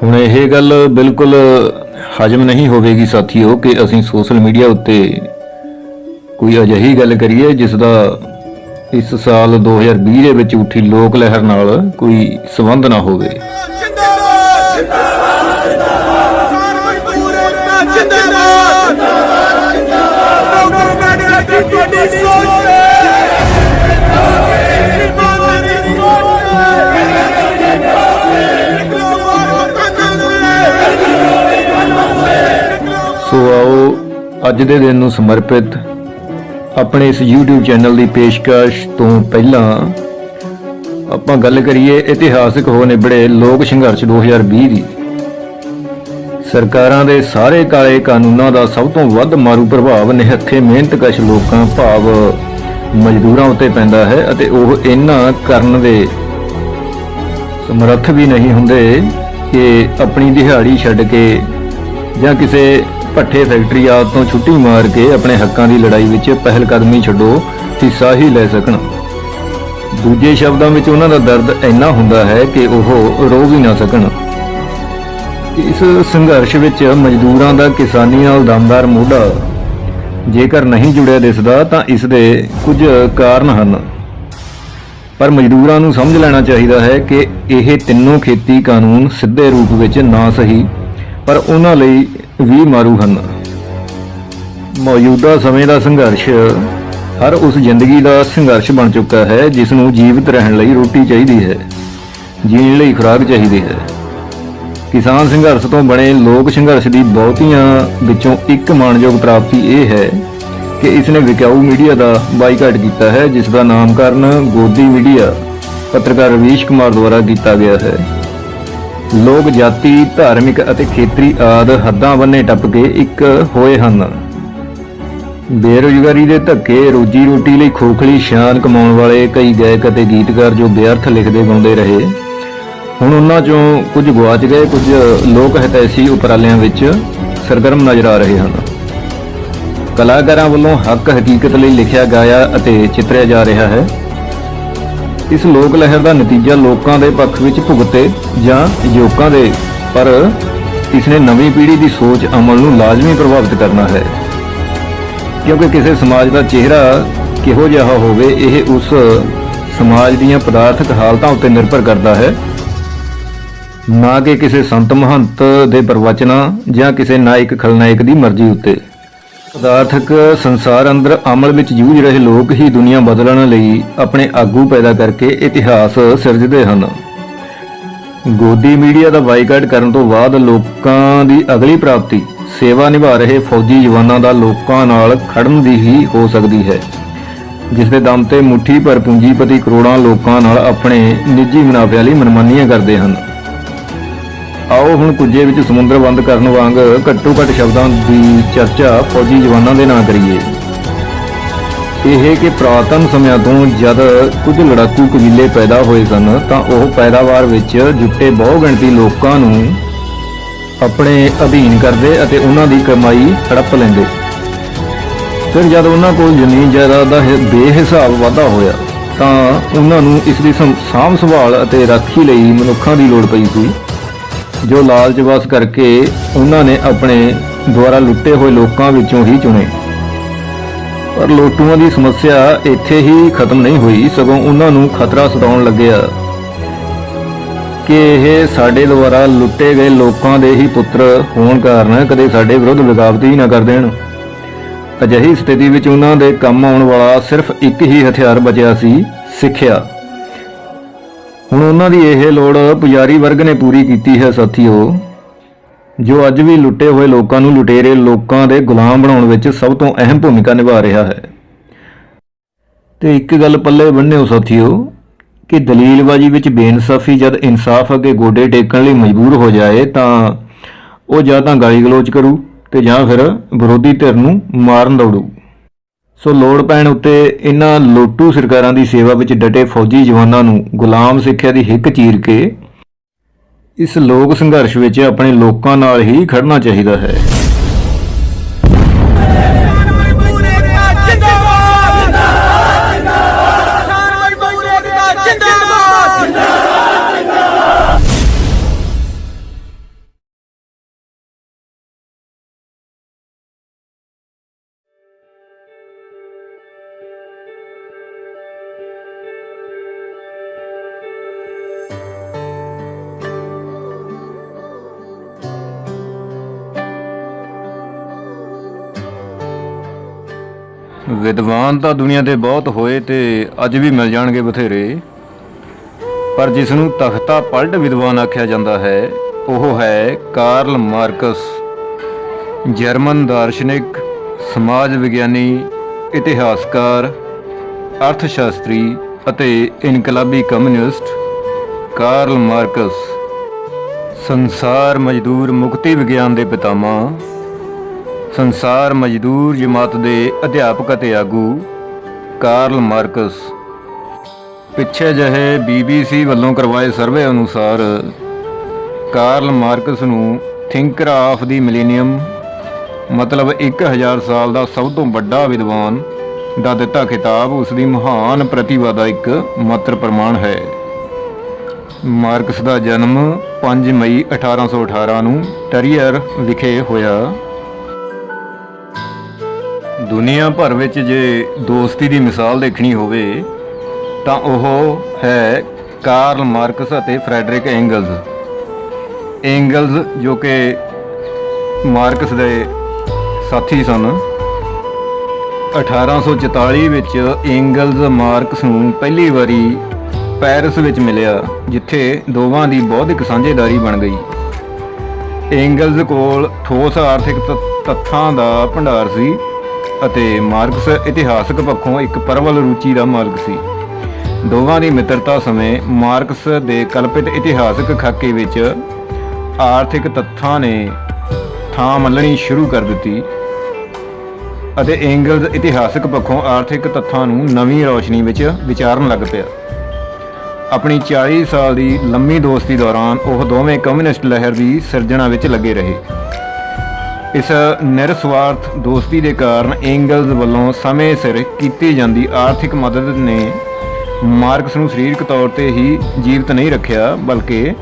ਹੁਣ ਇਹ ਗੱਲ ਬਿਲਕੁਲ ਹਜਮ ਨਹੀਂ ਹੋਵੇਗੀ ਸਾਥੀਓ ਕਿ ਅਸੀਂ ਸੋਸ਼ਲ ਮੀਡੀਆ ਉੱਤੇ ਕੋਈ ਅਜਿਹੀ ਗੱਲ ਕਰੀਏ ਜਿਸ ਦਾ ਇਸ ਸਾਲ 2020 ਦੇ ਵਿੱਚ ਉੱਠੀ ਲੋਕ ਲਹਿਰ ਨਾਲ ਕੋਈ ਸੰਬੰਧ ਨਾ ਹੋਵੇ। ਸੋ ਆਓ ਅੱਜ ਦੇ ਦਿਨ ਨੂੰ ਸਮਰਪਿਤ ਆਪਣੇ ਇਸ YouTube ਚੈਨਲ ਦੀ ਪੇਸ਼ਕਸ਼ ਤੋਂ ਪਹਿਲਾਂ ਆਪਾਂ ਗੱਲ ਕਰੀਏ ਇਤਿਹਾਸਕ ਹੋ ਨਿਬੜੇ ਲੋਕ ਸੰਘਰਸ਼ 2020 ਦੀ। ਸਰਕਾਰਾਂ ਦੇ ਸਾਰੇ ਕਾਲੇ ਕਾਨੂੰਨਾਂ ਦਾ ਸਭ ਤੋਂ ਵੱਧ ਮਾਰੂ ਪ੍ਰਭਾਵ ਨਿਹੱਥੇ ਮਿਹਨਤਕਸ਼ ਲੋਕਾਂ ਭਾਵ ਮਜ਼ਦੂਰਾਂ ਉੱਤੇ ਪੈਂਦਾ ਹੈ ਅਤੇ ਉਹ ਇਹਨਾਂ ਕਰਨ ਦੇ ਸਮਰੱਥ ਵੀ ਨਹੀਂ ਹੁੰਦੇ ਕਿ ਆਪਣੀ ਦਿਹਾੜੀ ਛੱਡ ਕੇ ਜਾਂ ਕਿਸੇ ਭੱਠੇ ਫੈਕਟਰੀ ਆਦਿ ਤੋਂ ਛੁੱਟੀ ਮਾਰ ਕੇ ਆਪਣੇ ਹੱਕਾਂ ਦੀ ਲੜਾਈ ਵਿੱਚ ਪਹਿਲ ਕਦਮੀ ਛੱਡੋ ਹਿੱਸਾ ਹੀ ਲੈ ਸਕਣ। ਦੂਜੇ ਸ਼ਬਦਾਂ ਵਿੱਚ ਉਹਨਾਂ ਦਾ ਦਰਦ ਇੰਨਾ ਹੁੰਦਾ ਹੈ ਕਿ ਉਹ ਰੋ ਵੀ ਨਾ ਸਕਣ। ਇਸ ਸੰਘਰਸ਼ ਵਿੱਚ ਮਜ਼ਦੂਰਾਂ ਦਾ ਕਿਸਾਨੀ ਨਾਲ ਦਮਦਾਰ ਮੋਢਾ ਜੇਕਰ ਨਹੀਂ ਜੁੜਿਆ ਦਿਸਦਾ ਤਾਂ ਇਸ ਦੇ ਕੁਝ ਕਾਰਨ ਹਨ, ਪਰ ਮਜ਼ਦੂਰਾਂ ਨੂੰ ਸਮਝ ਲੈਣਾ ਚਾਹੀਦਾ ਹੈ ਕਿ ਇਹ ਤਿੰਨੋਂ ਖੇਤੀ ਕਾਨੂੰਨ ਸਿੱਧੇ ਰੂਪ ਵਿੱਚ ਨਾ ਸਹੀ ਪਰ ਉਹਨਾਂ ਲਈ ਵੀ ਮਾਰੂ ਹਨ। ਮੌਜੂਦਾ ਸਮੇਂ ਦਾ ਸੰਘਰਸ਼ ਹਰ ਉਸ ਜ਼ਿੰਦਗੀ ਦਾ ਸੰਘਰਸ਼ ਬਣ ਚੁੱਕਾ ਹੈ ਜਿਸ ਨੂੰ ਜੀਵਤ ਰਹਿਣ ਲਈ ਰੋਟੀ ਚਾਹੀਦੀ ਹੈ, ਜੀਣ ਲਈ ਖੁਰਾਕ ਚਾਹੀਦੀ ਹੈ। ਕਿਸਾਨ ਸੰਘਰਸ਼ ਤੋਂ ਬਣੇ ਲੋਕ ਸੰਘਰਸ਼ ਦੀ ਬਹੁਤੀਆਂ ਵਿੱਚੋਂ ਇੱਕ ਮਾਣਯੋਗ ਪ੍ਰਾਪਤੀ ਇਹ ਹੈ ਕਿ ਇਸ ਨੇ ਵਿਕਾਊ ਮੀਡੀਆ ਦਾ ਬਾਈਕਾਟ ਕੀਤਾ ਹੈ, ਜਿਸ ਦਾ ਨਾਮਕਰਨ ਗੋਦੀ ਮੀਡੀਆ ਪੱਤਰਕਾਰ ਰਵੀਸ਼ ਕੁਮਾਰ ਦੁਆਰਾ ਕੀਤਾ ਗਿਆ ਹੈ। ਲੋਕ ਜਾਤੀ, ਧਾਰਮਿਕ ਅਤੇ ਖੇਤਰੀ ਆਦਿ ਹੱਦਾਂ ਬੰਨੇ ਟੱਪ ਕੇ ਇੱਕ ਹੋਏ ਹਨ। ਬੇਰੁਜ਼ਗਾਰੀ ਦੇ ਧੱਕੇ, ਰੋਜੀ ਰੋਟੀ ਲਈ ਖੋਖਲੀ ਸ਼ਾਨ ਕਮਾਉਣ ਵਾਲੇ ਕਈ ਗਾਇਕ ਅਤੇ ਗੀਤਕਾਰ ਜੋ ਬੇਅਰਥ ਲਿਖਦੇ ਗਾਉਂਦੇ ਰਹੇ, ਹੁਣ ਉਹਨਾਂ ਚੋਂ ਕੁਝ ਗੁਆਚ ਗਏ, ਕੁਝ ਲੋਕ ਹਿਤੈਸ਼ੀ ਉਪਰਾਲਿਆਂ ਵਿੱਚ ਸਰਗਰਮ ਨਜ਼ਰ ਆ ਰਹੇ ਹਨ। ਕਲਾਕਾਰਾਂ ਵੱਲੋਂ ਹੱਕ ਹਕੀਕਤ ਲਈ ਲਿਖਿਆ ਗਾਇਆ ਅਤੇ ਚਿਤਰਿਆ ਜਾ ਰਿਹਾ ਹੈ। ਇਸ ਲੋਕ ਲਹਿਰ ਦਾ ਨਤੀਜਾ ਲੋਕਾਂ ਦੇ ਪੱਖ ਵਿੱਚ ਭੁਗਤੇ ਜਾਂ ਯੋਗਾਂ ਦੇ, ਪਰ ਇਸ ਨੇ ਨਵੀਂ ਪੀੜ੍ਹੀ ਦੀ ਸੋਚ ਅਮਲ ਨੂੰ ਲਾਜ਼ਮੀ ਪ੍ਰਭਾਵਿਤ ਕਰਨਾ ਹੈ, ਕਿਉਂਕਿ ਕਿਸੇ ਸਮਾਜ ਦਾ ਚਿਹਰਾ ਕਿਹੋ ਜਿਹਾ ਹੋਵੇ ਇਹ ਉਸ ਸਮਾਜ ਦੀਆਂ ਪਦਾਰਥਕ ਹਾਲਤਾਂ ਉੱਤੇ ਨਿਰਭਰ ਕਰਦਾ ਹੈ, ਨਾ ਕਿ ਕਿਸੇ ਸੰਤ ਮਹੰਤ ਦੇ ਪ੍ਰਵਚਨਾਂ ਜਾਂ ਕਿਸੇ ਨਾਇਕ ਖਲਨਾਇਕ ਦੀ ਮਰਜ਼ੀ ਉੱਤੇ। ਪਦਾਰਥਕ ਸੰਸਾਰ ਅੰਦਰ ਅਮਲ ਵਿੱਚ ਜੂਝ ਰਹੇ ਲੋਕ ਹੀ ਦੁਨੀਆ ਬਦਲਣ ਲਈ ਆਪਣੇ ਆਗੂ ਪੈਦਾ ਕਰਕੇ ਇਤਿਹਾਸ ਸਿਰਜਦੇ ਹਨ। ਗੋਦੀ ਮੀਡੀਆ ਦਾ ਬਾਈਕਾਟ ਕਰਨ ਤੋਂ ਬਾਅਦ ਲੋਕਾਂ ਦੀ ਅਗਲੀ ਪ੍ਰਾਪਤੀ ਸੇਵਾ ਨਿਭਾ ਰਹੇ ਫੌਜੀ ਜਵਾਨਾਂ ਦਾ ਲੋਕਾਂ ਨਾਲ ਖੜਨ ਦੀ ਹੀ ਹੋ ਸਕਦੀ ਹੈ, ਜਿਸ ਦੇ ਦਮ ਤੇ ਮੁੱਠੀ ਭਰ ਪੂੰਜੀਪਤੀ ਕਰੋੜਾਂ ਲੋਕਾਂ ਨਾਲ ਆਪਣੇ ਨਿੱਜੀ ਮੁਨਾਫਿਆਂ ਲਈ ਮਨਮਾਨੀਆਂ ਕਰਦੇ ਹਨ। ਆਓ ਹੁਣ ਕੁੱਜੇ ਵਿੱਚ ਸਮੁੰਦਰ ਬੰਦ ਕਰਨ ਵਾਂਗ ਘੱਟੋ ਘੱਟ ਸ਼ਬਦਾਂ ਦੀ ਚਰਚਾ ਫੌਜੀ ਜਵਾਨਾਂ ਦੇ ਨਾਂ ਕਰੀਏ। ਇਹ ਕਿ ਪ੍ਰਾਤਨ ਸਮਿਆਂ ਤੋਂ ਜਦ ਕੁਝ ਲੜਾਕੂ ਕਬੀਲੇ ਪੈਦਾ ਹੋਏ ਸਨ ਤਾਂ ਉਹ ਪੈਦਾਵਾਰ ਵਿੱਚ ਜੁੱਟੇ ਬਹੁ ਗਿਣਤੀ ਲੋਕਾਂ ਨੂੰ ਆਪਣੇ ਅਧੀਨ ਕਰਦੇ ਅਤੇ ਉਹਨਾਂ ਦੀ ਕਮਾਈ ਹੜੱਪ ਲੈਂਦੇ। ਫਿਰ ਜਦ ਉਹਨਾਂ ਕੋਲ ਜ਼ਮੀਨ ਜਾਇਦਾਦ ਦਾ ਬੇਹਿਸਾਬ ਵਾਧਾ ਹੋਇਆ ਤਾਂ ਉਹਨਾਂ ਨੂੰ ਇਸ ਦੀ ਸਾਂਭ ਸੰਭਾਲ ਅਤੇ ਰਾਖੀ ਲਈ ਮਨੁੱਖਾਂ ਦੀ ਲੋੜ ਪਈ ਸੀ, ਜੋ ਲਾਲਚ ਵਸ ਕਰਕੇ ਉਹਨਾਂ ਨੇ ਆਪਣੇ ਦੁਆਰਾ ਲੁੱਟੇ ਹੋਏ ਲੋਕਾਂ ਵਿੱਚੋਂ ਹੀ ਚੁਣੇ। ਪਰ ਲੋਟੂਆਂ ਦੀ ਸਮੱਸਿਆ ਇੱਥੇ ਹੀ ਖਤਮ ਨਹੀਂ ਹੋਈ, ਸਗੋਂ ਉਹਨਾਂ ਨੂੰ ਖਤਰਾ ਸਤਾਉਣ ਲੱਗਿਆ ਕਿ ਇਹ ਸਾਡੇ ਦੁਆਰਾ ਲੁੱਟੇ ਗਏ ਲੋਕਾਂ ਦੇ ਹੀ ਪੁੱਤਰ ਹੋਣ ਕਾਰਨ ਕਦੇ ਸਾਡੇ ਵਿਰੁੱਧ ਬਗਾਵਤ ਹੀ ਨਾ ਕਰ ਦੇਣ। ਅਜਿਹੀ ਸਥਿਤੀ ਵਿੱਚ ਉਹਨਾਂ ਦੇ ਕੰਮ ਆਉਣ ਵਾਲਾ ਸਿਰਫ ਇੱਕ ਹੀ ਹਥਿਆਰ ਬਚਿਆ ਸੀ, ਸਿੱਖਿਆ। ਹੁਣ ਉਹਨਾਂ ਦੀ ਇਹ ਲੋੜ ਪੁਜਾਰੀ ਵਰਗ ਨੇ ਪੂਰੀ ਕੀਤੀ ਹੈ ਸਾਥੀਓ, ਜੋ ਅੱਜ ਵੀ ਲੁੱਟੇ ਹੋਏ ਲੋਕਾਂ ਨੂੰ ਲੁਟੇਰੇ ਲੋਕਾਂ ਦੇ ਗੁਲਾਮ ਬਣਾਉਣ ਵਿੱਚ ਸਭ ਤੋਂ ਅਹਿਮ ਭੂਮਿਕਾ ਨਿਭਾ ਰਿਹਾ ਹੈ। ਤੇ ਇੱਕ ਗੱਲ ਪੱਲੇ ਬੰਨ੍ਹਿਓ ਸਾਥੀਓ ਕਿ ਦਲੀਲਬਾਜ਼ੀ ਵਿੱਚ ਬੇਇਨਸਾਫੀ ਜਦ ਇਨਸਾਫ ਅੱਗੇ ਗੋਡੇ ਟੇਕਣ ਲਈ ਮਜਬੂਰ ਹੋ ਜਾਏ ਤਾਂ ਉਹ ਜਾਂ ਤਾਂ ਗਾਲੀ ਗਲੋਚ ਕਰੂ ਤੇ ਜਾਂ ਫਿਰ ਵਿਰੋਧੀ ਧਿਰ ਨੂੰ ਮਾਰਨ ਦੌੜੂ। ਸੋ ਲੋੜ ਪੈਣ ਉੱਤੇ ਇਹਨਾਂ ਲੋਟੂ ਸਰਕਾਰਾਂ ਦੀ ਸੇਵਾ ਵਿੱਚ ਡਟੇ ਫੌਜੀ ਜਵਾਨਾਂ ਨੂੰ ਗੁਲਾਮ ਸਿੱਖਿਆ ਦੀ ਹਿੱਕ ਚੀਰ ਕੇ ਇਸ ਲੋਕ ਸੰਘਰਸ਼ ਵਿੱਚ ਆਪਣੇ ਲੋਕਾਂ ਨਾਲ ਹੀ ਖੜਨਾ ਚਾਹੀਦਾ ਹੈ। ਵਿਦਵਾਨ ਤਾਂ ਦੁਨੀਆ ਦੇ ਬਹੁਤ ਹੋਏ ਤੇ ਅੱਜ ਵੀ ਮਿਲ ਜਾਣਗੇ ਬਥੇਰੇ, ਪਰ ਜਿਸ ਨੂੰ ਤਖਤਾ ਪਲਟ ਵਿਦਵਾਨ ਆਖਿਆ ਜਾਂਦਾ ਹੈ ਉਹ ਹੈ ਕਾਰਲ ਮਾਰਕਸ, ਜਰਮਨ ਦਾਰਸ਼ਨਿਕ, ਸਮਾਜ ਵਿਗਿਆਨੀ, ਇਤਿਹਾਸਕਾਰ, ਅਰਥ ਸ਼ਾਸਤਰੀ ਅਤੇ ਇਨਕਲਾਬੀ ਕਮਿਊਨਿਸਟ। ਕਾਰਲ ਮਾਰਕਸ ਸੰਸਾਰ ਮਜ਼ਦੂਰ ਮੁਕਤੀ ਵਿਗਿਆਨ ਦੇ ਪਿਤਾਮਾ, ਸੰਸਾਰ ਮਜ਼ਦੂਰ ਜਮਾਤ ਦੇ ਅਧਿਆਪਕ ਅਤੇ ਆਗੂ ਕਾਰਲ ਮਾਰਕਸ। ਪਿੱਛੇ ਜਿਹੇ BBC ਵੱਲੋਂ ਕਰਵਾਏ ਸਰਵੇ ਅਨੁਸਾਰ ਕਾਰਲ ਮਾਰਕਸ ਨੂੰ ਥਿੰਕਰ ਆਫ ਦੀ ਮਿਲੇਨੀਅਮ ਮਤਲਬ 1000 ਸਾਲ ਦਾ ਸਭ ਤੋਂ ਵੱਡਾ ਵਿਦਵਾਨ ਦਾ ਦਿੱਤਾ ਖਿਤਾਬ ਉਸ ਦੀ ਮਹਾਨ ਪ੍ਰਤਿਭਾ ਦਾ ਇੱਕ ਮਾਤਰ ਪ੍ਰਮਾਣ ਹੈ। ਮਾਰਕਸ ਦਾ ਜਨਮ 5 ਮਈ 1818 ਨੂੰ ਟਰੀਅਰ ਵਿਖੇ ਹੋਇਆ। ਦੁਨੀਆ ਭਰ ਵਿੱਚ ਜੇ ਦੋਸਤੀ ਦੀ ਮਿਸਾਲ ਦੇਖਣੀ ਹੋਵੇ ਤਾਂ ਉਹ ਹੈ ਕਾਰਲ ਮਾਰਕਸ ਅਤੇ ਫਰੈਡਰਿਕ ਐਂਗਲਜ਼। ਐਂਗਲਜ਼ ਜੋ ਕਿ ਮਾਰਕਸ ਦੇ ਸਾਥੀ ਸਨ। 1844 ਵਿੱਚ ਐਂਗਲਜ਼ ਮਾਰਕਸ ਨੂੰ ਪਹਿਲੀ ਵਾਰੀ ਪੈਰਿਸ ਵਿੱਚ ਮਿਲਿਆ, ਜਿੱਥੇ ਦੋਵਾਂ ਦੀ ਬੌਧਿਕ ਸਾਂਝੇਦਾਰੀ ਬਣ ਗਈ। ਐਂਗਲਜ਼ ਕੋਲ ਠੋਸ ਆਰਥਿਕ ਤੱਥਾਂ ਦਾ ਭੰਡਾਰ ਸੀ ਅਤੇ ਮਾਰਕਸ ਇਤਿਹਾਸਕ ਪੱਖੋਂ ਇੱਕ ਪ੍ਰਬਲ ਰੁਚੀ ਦਾ ਮਾਲਕ ਸੀ। ਦੋਵਾਂ ਦੀ ਮਿੱਤਰਤਾ ਸਮੇਂ ਮਾਰਕਸ ਦੇ ਕਲਪਿਤ ਇਤਿਹਾਸਕ ਖਾਕੇ ਵਿੱਚ ਆਰਥਿਕ ਤੱਥਾਂ ਨੇ ਥਾਂ ਮੱਲਣੀ ਸ਼ੁਰੂ ਕਰ ਦਿੱਤੀ ਅਤੇ ਐਂਗਲਜ਼ ਇਤਿਹਾਸਕ ਪੱਖੋਂ ਆਰਥਿਕ ਤੱਥਾਂ ਨੂੰ ਨਵੀਂ ਰੌਸ਼ਨੀ ਵਿੱਚ ਵਿਚਾਰਨ ਲੱਗ ਪਿਆ। ਆਪਣੀ 40 ਸਾਲ ਦੀ ਲੰਮੀ ਦੋਸਤੀ ਦੌਰਾਨ ਉਹ ਦੋਵੇਂ ਕਮਿਊਨਿਸਟ ਲਹਿਰ ਦੀ ਸਿਰਜਣਾ ਵਿੱਚ ਲੱਗੇ ਰਹੇ। ਇਸ ਨਿਰਸਵਾਰਥ ਦੋਸਤੀ ਦੇ ਕਾਰਨ ਐਂਗਲਜ਼ ਵੱਲੋਂ ਸਮੇਂ ਸਿਰ ਕੀਤੀ ਜਾਂਦੀ ਆਰਥਿਕ ਮਦਦ ਨੇ ਮਾਰਕਸ ਨੂੰ ਸਰੀਰਕ ਤੌਰ ਤੇ ਹੀ ਜੀਵਤ ਨਹੀਂ ਰੱਖਿਆ, ਬਲਕਿ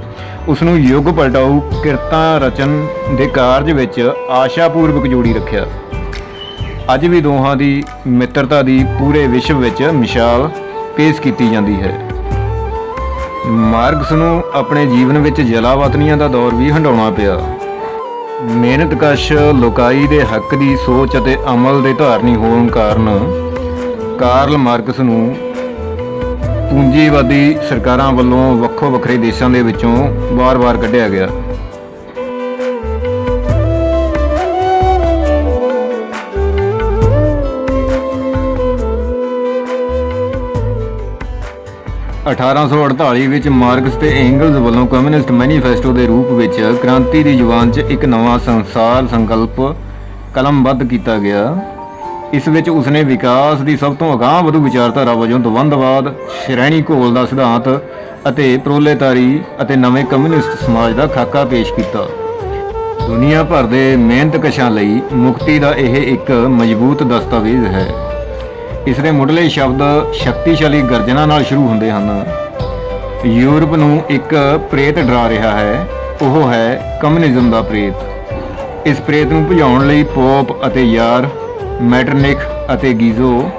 ਉਸ ਨੂੰ ਯੁੱਗ ਪਲਟਾਊ ਕਿਰਤਾਂ ਰਚਨ ਦੇ ਕਾਰਜ ਵਿੱਚ ਆਸ਼ਾਪੂਰਵਕ ਜੋੜੀ ਰੱਖਿਆ। ਅੱਜ ਵੀ ਦੋਹਾਂ ਦੀ ਮਿੱਤਰਤਾ ਦੀ ਪੂਰੇ ਵਿਸ਼ਵ ਵਿੱਚ ਮਿਸਾਲ ਪੇਸ਼ ਕੀਤੀ ਜਾਂਦੀ ਹੈ। ਮਾਰਕਸ ਨੂੰ ਆਪਣੇ ਜੀਵਨ ਵਿੱਚ ਜਲਾਵਤਨੀਆਂ ਦਾ ਦੌਰ ਵੀ ਹੰਢਾਉਣਾ ਪਿਆ। ਮਿਹਨਤਕਸ਼ ਲੋਕਾਈ ਦੇ ਹੱਕ ਦੀ ਸੋਚ ਅਤੇ ਅਮਲ ਦੇ ਧਾਰਨੀ ਹੋਣ ਕਾਰਨ ਕਾਰਲ ਮਾਰਕਸ ਨੂੰ ਪੂੰਜੀਵਾਦੀ ਸਰਕਾਰਾਂ ਵੱਲੋਂ ਵੱਖੋ ਵੱਖਰੇ ਦੇਸ਼ਾਂ ਦੇ ਵਿੱਚੋਂ ਵਾਰ-ਵਾਰ ਕੱਢਿਆ ਗਿਆ। (1848) ਵਿੱਚ ਮਾਰਕਸ ਤੇ ਐਂਗਲਜ਼ ਵੱਲੋਂ ਕਮਿਊਨਿਸਟ ਮੈਨੀਫੈਸਟੋ ਦੇ ਰੂਪ ਵਿੱਚ ਕ੍ਰਾਂਤੀ ਦੀ ਜ਼ੁਬਾਨ 'ਚ ਇੱਕ ਨਵਾਂ ਸੰਸਾਰ ਸੰਕਲਪ ਕਲਮਬੱਧ ਕੀਤਾ ਗਿਆ। ਇਸ ਵਿੱਚ ਉਸਨੇ ਵਿਕਾਸ ਦੀ ਸਭ ਤੋਂ ਅਗਾਂਹ ਵਧੂ ਵਿਚਾਰਧਾਰਾ ਵਜੋਂ ਦਵੰਦਵਾਦ, ਸ਼੍ਰੇਣੀ ਘੋਲ ਦਾ ਸਿਧਾਂਤ ਅਤੇ ਪ੍ਰੋਲੇਤਾਰੀ ਅਤੇ ਨਵੇਂ ਕਮਿਊਨਿਸਟ ਸਮਾਜ ਦਾ ਖਾਕਾ ਪੇਸ਼ ਕੀਤਾ। ਦੁਨੀਆ ਭਰ ਦੇ ਮਿਹਨਤਕਸ਼ਾਂ ਲਈ ਮੁਕਤੀ ਦਾ ਇਹ ਇੱਕ ਮਜ਼ਬੂਤ ਦਸਤਾਵੇਜ਼ ਹੈ। ਇਸ ਦੇ ਮੁੱਢਲੇ ਸ਼ਬਦ ਸ਼ਕਤੀਸ਼ਾਲੀ ਗਰਜਨਾ ਨਾਲ ਸ਼ੁਰੂ ਹੁੰਦੇ ਹਨ। ਯੂਰਪ ਨੂੰ ਇੱਕ ਪ੍ਰੇਤ ਡਰਾ ਰਿਹਾ ਹੈ, ਉਹ ਹੈ ਕਮਿਊਨਿਜ਼ਮ ਦਾ ਪ੍ਰੇਤ। ਇਸ ਪ੍ਰੇਤ ਨੂੰ ਭਜਾਉਣ ਲਈ ਪੋਪ ਅਤੇ ਯਾਰ, ਮੈਟਰਨਿਖ ਅਤੇ ਗੀਜ਼ੋ,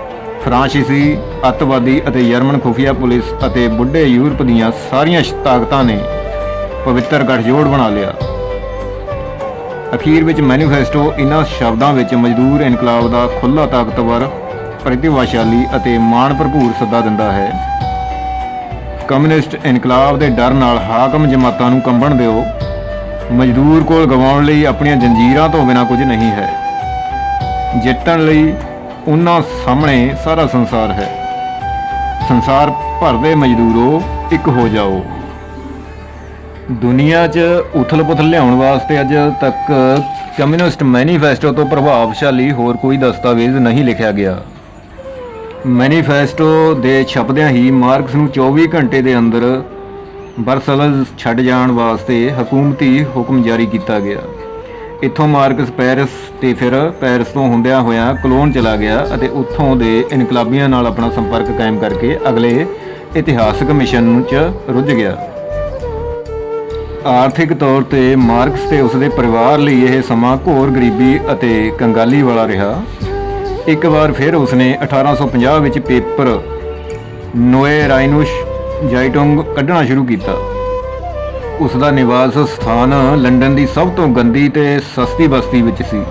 ਫਰਾਂਸੀਸੀ ਅੱਤਵਾਦੀ ਅਤੇ ਜਰਮਨ ਖੁਫੀਆ ਪੁਲਿਸ ਅਤੇ ਬੁੱਢੇ ਯੂਰਪ ਦੀਆਂ ਸਾਰੀਆਂ ਤਾਕਤਾਂ ਨੇ ਪਵਿੱਤਰ ਗੱਠਜੋੜ ਬਣਾ ਲਿਆ। ਅਖੀਰ ਵਿੱਚ ਮੈਨੀਫੈਸਟੋ ਇਹਨਾਂ ਸ਼ਬਦਾਂ ਵਿੱਚ ਮਜ਼ਦੂਰ ਇਨਕਲਾਬ ਦਾ ਖੁੱਲ੍ਹਾ, ਤਾਕਤਵਰ, ਪ੍ਰਤਿਭਾਸ਼ਾਲੀ ਅਤੇ ਮਾਣ ਭਰਪੂਰ ਸੱਦਾ ਦਿੰਦਾ ਹੈ। ਕਮਿਊਨਿਸਟ ਇਨਕਲਾਬ ਦੇ ਡਰ ਨਾਲ ਹਾਕਮ ਜਮਾਤਾਂ ਨੂੰ ਕੰਬਣ ਦਿਓ। ਮਜ਼ਦੂਰ ਕੋਲ ਗਵਾਉਣ ਲਈ ਆਪਣੀਆਂ ਜੰਜੀਰਾਂ ਤੋਂ ਬਿਨਾਂ ਕੁਝ ਨਹੀਂ ਹੈ। ਜਿੱਤਣ ਲਈ ਉਹਨਾਂ ਸਾਹਮਣੇ ਸਾਰਾ ਸੰਸਾਰ ਹੈ। ਸੰਸਾਰ ਭਰ ਦੇ ਮਜ਼ਦੂਰੋ, ਇੱਕ ਹੋ ਜਾਓ। ਦੁਨੀਆ 'ਚ ਉਥਲ-ਪੁਥਲ ਲਿਆਉਣ ਵਾਸਤੇ ਅੱਜ ਤੱਕ ਕਮਿਊਨਿਸਟ ਮੈਨੀਫੈਸਟੋ ਤੋਂ ਪ੍ਰਭਾਵਸ਼ਾਲੀ ਹੋਰ ਕੋਈ ਦਸਤਾਵੇਜ਼ ਨਹੀਂ ਲਿਖਿਆ ਗਿਆ। ਮੈਨੀਫੈਸਟੋ ਦੇ ਛਪਦਿਆਂ ਹੀ ਮਾਰਕਸ ਨੂੰ 24 ਘੰਟੇ ਦੇ ਅੰਦਰ ਬਰਸਲਜ਼ ਛੱਡ ਜਾਣ ਵਾਸਤੇ ਹਕੂਮਤੀ ਹੁਕਮ ਜਾਰੀ ਕੀਤਾ ਗਿਆ। ਇੱਥੋਂ ਮਾਰਕਸ ਪੈਰਿਸ ਤੇ ਫਿਰ ਪੈਰਿਸ ਤੋਂ ਹੁੰਦਿਆਂ ਹੋਇਆਂ ਕਲੋਨ ਚਲਾ ਗਿਆ ਅਤੇ ਉੱਥੋਂ ਦੇ ਇਨਕਲਾਬੀਆਂ ਨਾਲ ਆਪਣਾ ਸੰਪਰਕ ਕਾਇਮ ਕਰਕੇ ਅਗਲੇ ਇਤਿਹਾਸਕ ਮਿਸ਼ਨ 'ਚ ਰੁੱਝ ਗਿਆ। ਆਰਥਿਕ ਤੌਰ ਤੇ ਮਾਰਕਸ ਤੇ ਉਸਦੇ ਪਰਿਵਾਰ ਲਈ ਇਹ ਸਮਾਂ ਘੋਰ ਗਰੀਬੀ ਅਤੇ ਕੰਗਾਲੀ ਵਾਲਾ ਰਿਹਾ। ਇੱਕ ਵਾਰ ਫਿਰ ਉਸਨੇ 1850 ਵਿੱਚ ਪੇਪਰ ਨੋਏ ਰਾਈਨੂਸ਼ ਜਾਈਟੁੰਗ ਕੱਢਣਾ ਸ਼ੁਰੂ ਕੀਤਾ। ਉਸ ਦਾ ਨਿਵਾਸ ਸਥਾਨ ਲੰਡਨ ਦੀ ਸਭ ਤੋਂ ਗੰਦੀ ਤੇ ਸਸਤੀ ਬਸਤੀ ਵਿੱਚ ਸੀ।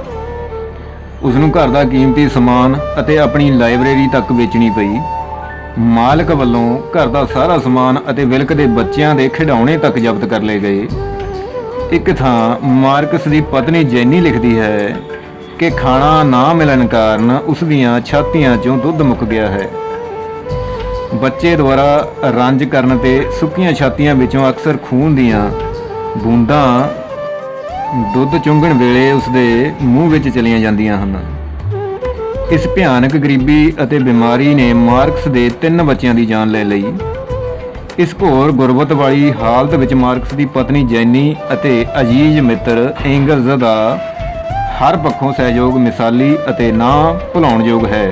ਉਸਨੂੰ ਘਰ ਦਾ ਕੀਮਤੀ ਸਮਾਨ ਅਤੇ ਆਪਣੀ ਲਾਇਬ੍ਰੇਰੀ ਤੱਕ ਵੇਚਣੀ ਪਈ। ਮਾਲਕ ਵੱਲੋਂ ਘਰ ਦਾ ਸਾਰਾ ਸਮਾਨ ਅਤੇ ਵਿਲਕ ਦੇ ਬੱਚਿਆਂ ਦੇ ਖਿਡੌਣੇ ਤੱਕ ਜ਼ਬਤ ਕਰ ਲਏ ਗਏ। ਇੱਕ ਥਾਂ ਮਾਰਕਸ ਦੀ ਪਤਨੀ ਜੈਨੀ ਲਿਖਦੀ ਹੈ ਕਿ ਖਾਣਾ ਨਾ ਮਿਲਣ ਕਾਰਨ ਉਸ ਦੀਆਂ ਛਾਤੀਆਂ 'ਚੋਂ ਦੁੱਧ ਮੁੱਕ ਗਿਆ ਹੈ। ਬੱਚੇ ਦੁਆਰਾ ਰੰਜ ਕਰਨ ਤੇ ਸੁੱਕੀਆਂ ਛਾਤੀਆਂ ਵਿੱਚੋਂ ਅਕਸਰ ਖੂਨ ਦੀਆਂ ਬੂੰਦਾਂ ਦੁੱਧ ਚੁੰਘਣ ਵੇਲੇ ਉਸਦੇ ਮੂੰਹ ਵਿੱਚ ਚਲੀਆਂ ਜਾਂਦੀਆਂ ਹਨ। ਇਸ ਭਿਆਨਕ ਗਰੀਬੀ ਅਤੇ ਬਿਮਾਰੀ ਨੇ ਮਾਰਕਸ ਦੇ 3 ਬੱਚਿਆਂ ਦੀ ਜਾਨ ਲੈ ਲਈ। ਇਸ ਘੋਰ ਗੁਰਬਤ ਵਾਲੀ ਹਾਲਤ ਵਿੱਚ ਮਾਰਕਸ ਦੀ ਪਤਨੀ ਜੈਨੀ ਅਤੇ ਅਜੀਜ਼ ਮਿੱਤਰ ਐਂਗਲਜ਼ ਦਾ ਹਰ ਪੱਖੋਂ ਸਹਿਯੋਗ ਮਿਸਾਲੀ ਅਤੇ ਨਾ ਭੁਲਾਉਣਯੋਗ ਹੈ।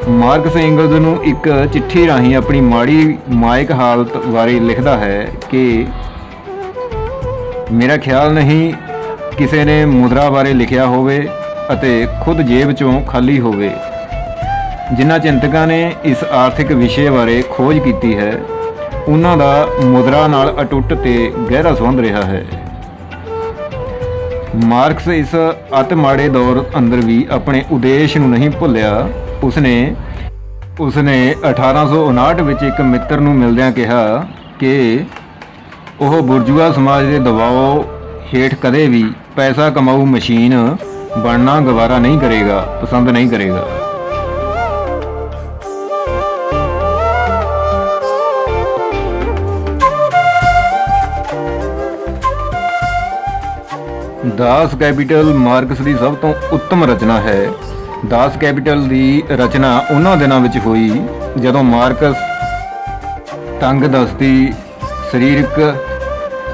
ਮਾਰਕਸ ਐਂਗਲਜ਼ ਨੂੰ ਇੱਕ ਚਿੱਠੀ ਰਾਹੀਂ ਆਪਣੀ ਮਾੜੀ ਮਾਇਕ ਹਾਲਤ ਬਾਰੇ ਲਿਖਦਾ ਹੈ ਕਿ ਮੇਰਾ ਖਿਆਲ ਨਹੀਂ ਕਿਸੇ ਨੇ ਮੁਦਰਾ ਬਾਰੇ ਲਿਖਿਆ ਹੋਵੇ ਅਤੇ ਖੁਦ ਜੇਬ 'ਚੋਂ ਖਾਲੀ ਹੋਵੇ। ਜਿਨ੍ਹਾਂ ਚਿੰਤਕਾਂ ਨੇ ਇਸ ਆਰਥਿਕ ਵਿਸ਼ੇ ਬਾਰੇ ਖੋਜ ਕੀਤੀ ਹੈ ਉਹਨਾਂ ਦਾ ਮੁਦਰਾ ਨਾਲ ਅਟੁੱਟ ਤੇ ਗਹਿਰਾ ਸੰਬੰਧ ਰਿਹਾ ਹੈ। ਮਾਰਕਸ ਇਸ ਅਤਿ ਮਾੜੇ ਦੌਰ ਅੰਦਰ ਵੀ ਆਪਣੇ ਉਦੇਸ਼ ਨੂੰ ਨਹੀਂ ਭੁੱਲਿਆ। ਉਸਨੇ 1859 ਵਿੱਚ ਇੱਕ ਮਿੱਤਰ ਨੂੰ ਮਿਲਦਿਆਂ ਕਿਹਾ ਕਿ ਉਹ ਬੁਰਜੂਆ ਸਮਾਜ ਦੇ ਦਬਾਅ ਹੇਠ ਕਦੇ ਵੀ ਪੈਸਾ ਕਮਾਊ ਮਸ਼ੀਨ ਬਣਨਾ ਗਵਾਰਾ ਨਹੀਂ ਕਰੇਗਾ, ਪਸੰਦ ਨਹੀਂ ਕਰੇਗਾ। ਦਾਸ ਕੈਪੀਟਲ ਮਾਰਕਸ ਦੀ ਸਭ ਤੋਂ ਉੱਤਮ ਰਚਨਾ ਹੈ। ਦਾਸ ਕੈਪੀਟਲ ਦੀ ਰਚਨਾ ਉਹਨਾਂ ਦਿਨਾਂ ਵਿੱਚ ਹੋਈ ਜਦੋਂ ਮਾਰਕਸ ਤੰਗਦਸਤੀ, ਸਰੀਰਕ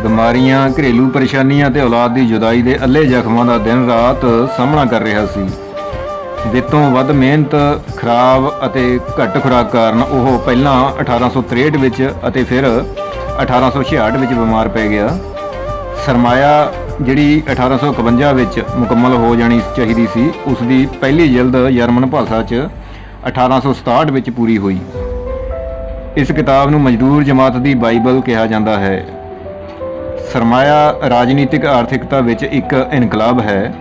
ਬਿਮਾਰੀਆਂ, ਘਰੇਲੂ ਪਰੇਸ਼ਾਨੀਆਂ ਤੇ ਔਲਾਦ ਦੀ ਜੁਦਾਈ ਦੇ ਅੱਲੇ ਜ਼ਖਮਾਂ ਦਾ ਦਿਨ ਰਾਤ ਸਾਹਮਣਾ ਕਰ ਰਿਹਾ ਸੀ। ਵਿੱਤੋਂ ਵੱਧ ਮਿਹਨਤ, ਖਰਾਬ ਅਤੇ ਘੱਟ ਖੁਰਾਕ ਕਾਰਨ ਉਹ ਪਹਿਲਾਂ 1863 ਵਿੱਚ ਅਤੇ ਫਿਰ 1866 ਵਿੱਚ ਬਿਮਾਰ ਪੈ ਗਿਆ। ਸਰਮਾਇਆ ਜਿਹੜੀ 1851 ਵਿੱਚ ਮੁਕੰਮਲ ਹੋ ਜਾਣੀ ਚਾਹੀਦੀ ਸੀ, ਉਸ ਦੀ ਪਹਿਲੀ ਜਿਲਦ ਜਰਮਨ ਭਾਸ਼ਾ 'ਚ 1867 ਵਿੱਚ ਪੂਰੀ ਹੋਈ। ਇਸ ਕਿਤਾਬ ਨੂੰ ਮਜ਼ਦੂਰ ਜਮਾਤ ਦੀ ਬਾਈਬਲ ਕਿਹਾ ਜਾਂਦਾ ਹੈ। ਸਰਮਾਇਆ ਰਾਜਨੀਤਿਕ ਆਰਥਿਕਤਾ ਵਿੱਚ ਇੱਕ ਇਨਕਲਾਬ ਹੈ।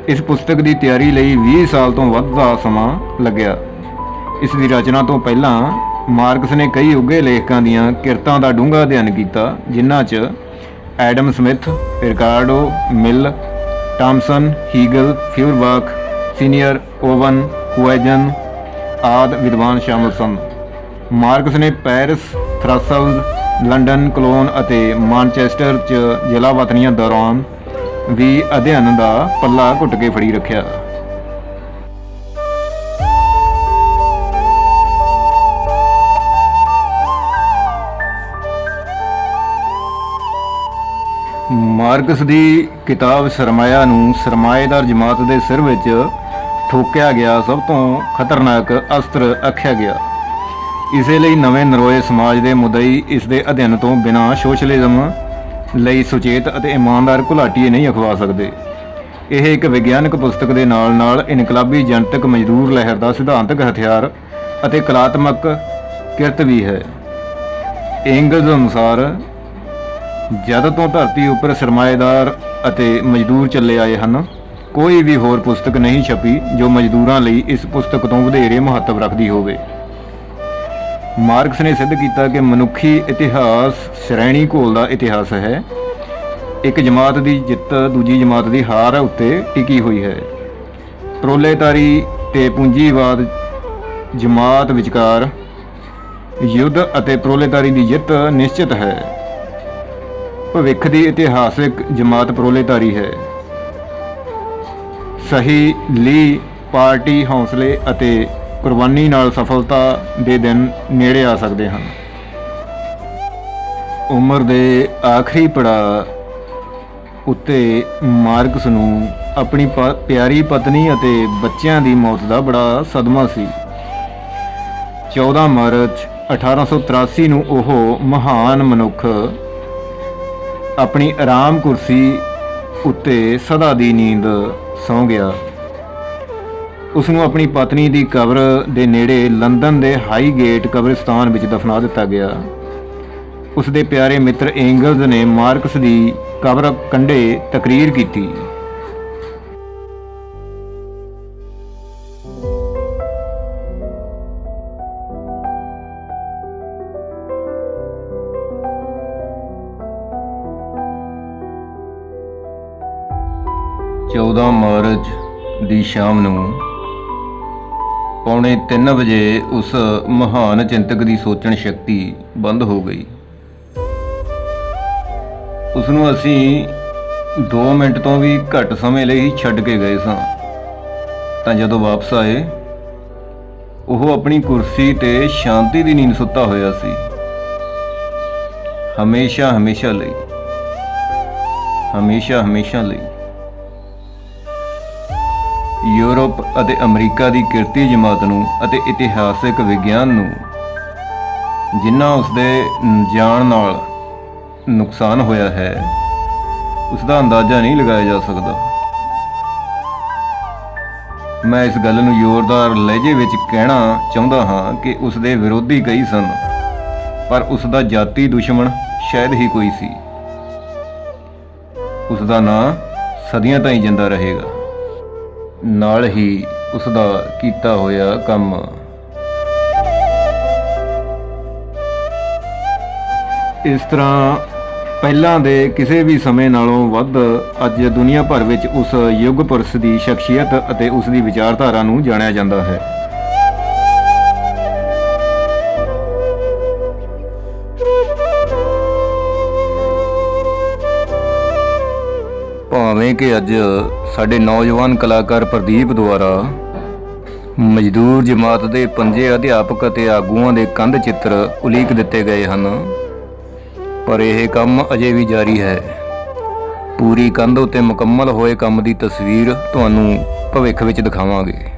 ਇਸ ਪੁਸਤਕ ਦੀ ਤਿਆਰੀ ਲਈ 20 ਸਾਲ ਤੋਂ ਵੱਧ ਦਾ ਸਮਾਂ ਲੱਗਿਆ। ਇਸ ਦੀ ਰਚਨਾ ਤੋਂ ਪਹਿਲਾਂ ਮਾਰਕਸ ਨੇ ਕਈ ਉੱਘੇ ਲੇਖਕਾਂ ਦੀਆਂ ਕਿਰਤਾਂ ਦਾ ਡੂੰਘਾ ਅਧਿਐਨ ਕੀਤਾ, ਜਿਨ੍ਹਾਂ 'ਚ ਐਡਮ ਸਮਿਥ, ਰਿਕਾਰਡੋ ਮਿਲ, ਟਾਮਸਨ, ਹੀਗਲ, ਫਿਊਰਬਾਖ, ਸੀਨੀਅਰ, ਓਵਨ, ਕੁਐਜਨ ਆਦਿ ਵਿਦਵਾਨ ਸ਼ਾਮਲ ਸਨ। ਮਾਰਕਸ ਨੇ ਪੈਰਿਸ, ਥ੍ਰਸਲਜ਼, ਲੰਡਨ, ਕਲੋਨ ਅਤੇ ਮਾਨਚੈਸਟਰ 'ਚ ਜ਼ਿਲ੍ਹਾ ਵਤਨੀਆਂ ਦੌਰਾਨ ਵੀ ਅਧਿਐਨ ਦਾ ਪੱਲਾ ਘੁੱਟ ਕੇ ਫੜੀ ਰੱਖਿਆ। ਮਾਰਕਸ ਦੀ ਕਿਤਾਬ ਸਰਮਾਇਆ ਨੂੰ ਸਰਮਾਏਦਾਰ ਜਮਾਤ ਦੇ ਸਿਰ ਵਿੱਚ ਠੋਕਿਆ ਗਿਆ ਸਭ ਤੋਂ ਖਤਰਨਾਕ ਅਸਤਰ ਆਖਿਆ ਗਿਆ। ਇਸੇ ਲਈ ਨਵੇਂ ਨਰੋਏ ਸਮਾਜ ਦੇ ਮੁੱਦਈ ਇਸ ਦੇ ਅਧਿਐਨ ਤੋਂ ਬਿਨਾਂ ਸੋਸ਼ਲਿਜ਼ਮ ਲਈ ਸੁਚੇਤ ਅਤੇ ਇਮਾਨਦਾਰ ਘੁਲਾਟੀਏ ਨਹੀਂ ਅਖਵਾ ਸਕਦੇ। ਇਹ ਇੱਕ ਵਿਗਿਆਨਕ ਪੁਸਤਕ ਦੇ ਨਾਲ ਨਾਲ ਇਨਕਲਾਬੀ ਜਨਤਕ ਮਜ਼ਦੂਰ ਲਹਿਰ ਦਾ ਸਿਧਾਂਤਕ ਹਥਿਆਰ ਅਤੇ ਕਲਾਤਮਕ ਕਿਰਤ ਵੀ ਹੈ। ਐਂਗਲਜ਼ ਅਨੁਸਾਰ ਜਦ ਤੋਂ ਧਰਤੀ ਉੱਪਰ ਸਰਮਾਏਦਾਰ ਅਤੇ ਮਜ਼ਦੂਰ ਚੱਲੇ ਆਏ ਹਨ, ਕੋਈ ਵੀ ਹੋਰ ਪੁਸਤਕ ਨਹੀਂ ਛਪੀ ਜੋ ਮਜ਼ਦੂਰਾਂ ਲਈ ਇਸ ਪੁਸਤਕ ਤੋਂ ਵਧੇਰੇ ਮਹੱਤਵ ਰੱਖਦੀ ਹੋਵੇ। ਮਾਰਕਸ ਨੇ ਸਿੱਧ ਕੀਤਾ ਕਿ ਮਨੁੱਖੀ ਇਤਿਹਾਸ ਸ਼੍ਰੇਣੀ ਘੋਲ ਦਾ ਇਤਿਹਾਸ ਹੈ। ਇੱਕ ਜਮਾਤ ਦੀ ਜਿੱਤ ਦੂਜੀ ਜਮਾਤ ਦੀ ਹਾਰ ਉੱਤੇ ਟਿਕੀ ਹੋਈ ਹੈ। ਪ੍ਰੋਲੇਤਾਰੀ ਤੇ ਪੂੰਜੀਵਾਦ ਜਮਾਤ ਵਿਚਕਾਰ ਯੁੱਧ ਅਤੇ ਪ੍ਰੋਲੇਤਾਰੀ ਦੀ ਜਿੱਤ ਨਿਸ਼ਚਿਤ ਹੈ। ਭਵਿੱਖ ਦੀ ਇਤਿਹਾਸਿਕ ਜਮਾਤ ਪ੍ਰੋਲੇਤਾਰੀ ਹੈ। ਸਹੀ ਲੀ ਪਾਰਟੀ ਹੌਸਲੇ ਅਤੇ ਕੁਰਬਾਨੀ ਨਾਲ ਸਫਲਤਾ ਦੇ ਦਿਨ ਨੇੜੇ ਆ ਸਕਦੇ ਹਨ। ਉਮਰ ਦੇ ਆਖਰੀ ਪੜਾਅ ਉੱਤੇ ਮਾਰਕਸ ਨੂੰ ਆਪਣੀ ਪਿਆਰੀ ਪਤਨੀ ਅਤੇ ਬੱਚਿਆਂ ਦੀ ਮੌਤ ਦਾ ਬੜਾ ਸਦਮਾ ਸੀ। 14 ਮਾਰਚ 1883 ਨੂੰ ਉਹ ਮਹਾਨ ਮਨੁੱਖ ਆਪਣੀ ਆਰਾਮ ਕੁਰਸੀ ਉੱਤੇ ਸਦਾ ਦੀ ਨੀਂਦ ਸੌਂ ਗਿਆ। ਉਸ ਨੂੰ ਆਪਣੀ ਪਤਨੀ ਦੀ ਕਬਰ ਦੇ ਨੇੜੇ ਲੰਦਨ ਦੇ ਹਾਈਗੇਟ ਕਬਰਿਸਤਾਨ ਵਿੱਚ ਦਫਨਾ ਦਿੱਤਾ ਗਿਆ। ਉਸ ਦੇ ਪਿਆਰੇ ਮਿੱਤਰ ਐਂਗਲਜ਼ ਨੇ ਮਾਰਕਸ ਦੀ ਕਬਰ ਕੰਢੇ ਤਕਰੀਰ ਕੀਤੀ। 14 ਮਾਰਚ ਦੀ ਸ਼ਾਮ ਨੂੰ ਪੌਣੇ 3 ਵਜੇ ਉਸ ਮਹਾਨ ਚਿੰਤਕ ਦੀ ਸੋਚਣ ਸ਼ਕਤੀ ਬੰਦ ਹੋ ਗਈ। ਉਸ ਨੂੰ ਅਸੀਂ 2 ਮਿੰਟ ਤੋਂ ਵੀ ਘੱਟ ਸਮੇਂ ਲਈ ਛੱਡ ਕੇ ਗਏ ਸਾਂ ਤਾਂ ਜਦੋਂ ਵਾਪਸ ਆਏ ਉਹ ਆਪਣੀ ਕੁਰਸੀ ਤੇ ਸ਼ਾਂਤੀ ਦੀ ਨੀਂਦ ਸੁੱਤਾ ਹੋਇਆ ਸੀ। ਹਮੇਸ਼ਾ ਹਮੇਸ਼ਾ ਲਈ, ਹਮੇਸ਼ਾ ਹਮੇਸ਼ਾ ਲਈ। ਯੂਰਪ ਅਤੇ ਅਮਰੀਕਾ ਦੀ ਕਿਰਤੀ ਜਮਾਤ ਨੂੰ ਅਤੇ ਇਤਿਹਾਸਿਕ ਵਿਗਿਆਨ ਨੂੰ ਜਿੰਨਾ ਉਸਦੇ ਜਾਣ ਨਾਲ ਨੁਕਸਾਨ ਹੋਇਆ ਹੈ ਉਸ ਦਾ ਅੰਦਾਜ਼ਾ ਨਹੀਂ ਲਗਾਇਆ ਜਾ ਸਕਦਾ। ਮੈਂ ਇਸ ਗੱਲ ਨੂੰ ਜ਼ੋਰਦਾਰ ਲਹਿਜੇ ਵਿੱਚ ਕਹਿਣਾ ਚਾਹੁੰਦਾ ਹਾਂ ਕਿ ਉਸ ਦੇ ਵਿਰੋਧੀ ਕਈ ਸਨ, ਪਰ ਉਸ ਦਾ ਜਾਤੀ ਦੁਸ਼ਮਣ ਸ਼ਾਇਦ ਹੀ ਕੋਈ ਸੀ। ਉਸ ਦਾ ਨਾਂ ਸਦੀਆਂ ਤਾਈਂ ਜਿੰਦਾ ਰਹੇਗਾ, ਨਾਲ ਹੀ ਉਸ ਦਾ ਕੀਤਾ ਹੋਇਆ ਕੰਮ। ਇਸ ਤਰ੍ਹਾਂ ਪਹਿਲਾਂ ਦੇ ਕਿਸੇ ਵੀ ਸਮੇਂ ਨਾਲੋਂ ਵੱਧ ਅੱਜ ਦੁਨੀਆ ਭਰ ਵਿੱਚ ਉਸ ਯੁੱਗ ਪੁਰਸ਼ ਦੀ ਸ਼ਖਸੀਅਤ ਅਤੇ ਉਸ ਦੀ ਵਿਚਾਰਧਾਰਾ ਨੂੰ ਜਾਣਿਆ ਜਾਂਦਾ ਹੈ। ਭਾਵੇਂ ਕਿ ਅੱਜ ਸਾਡੇ ਨੌਜਵਾਨ ਕਲਾਕਾਰ ਪ੍ਰਦੀਪ ਦੁਆਰਾ ਮਜ਼ਦੂਰ ਜਮਾਤ ਦੇ 5 ਅਧਿਆਪਕ ਅਤੇ ਆਗੂਆਂ ਦੇ ਕੰਧ ਚਿੱਤਰ ਉਲੀਕ ਦਿੱਤੇ ਗਏ ਹਨ, ਪਰ ਇਹ ਕੰਮ ਅਜੇ ਵੀ ਜਾਰੀ ਹੈ। ਪੂਰੀ ਕੰਧ ਉੱਤੇ ਮੁਕੰਮਲ ਹੋਏ ਕੰਮ ਦੀ ਤਸਵੀਰ ਤੁਹਾਨੂੰ ਭਵਿੱਖ ਵਿੱਚ ਦਿਖਾਵਾਂਗੇ।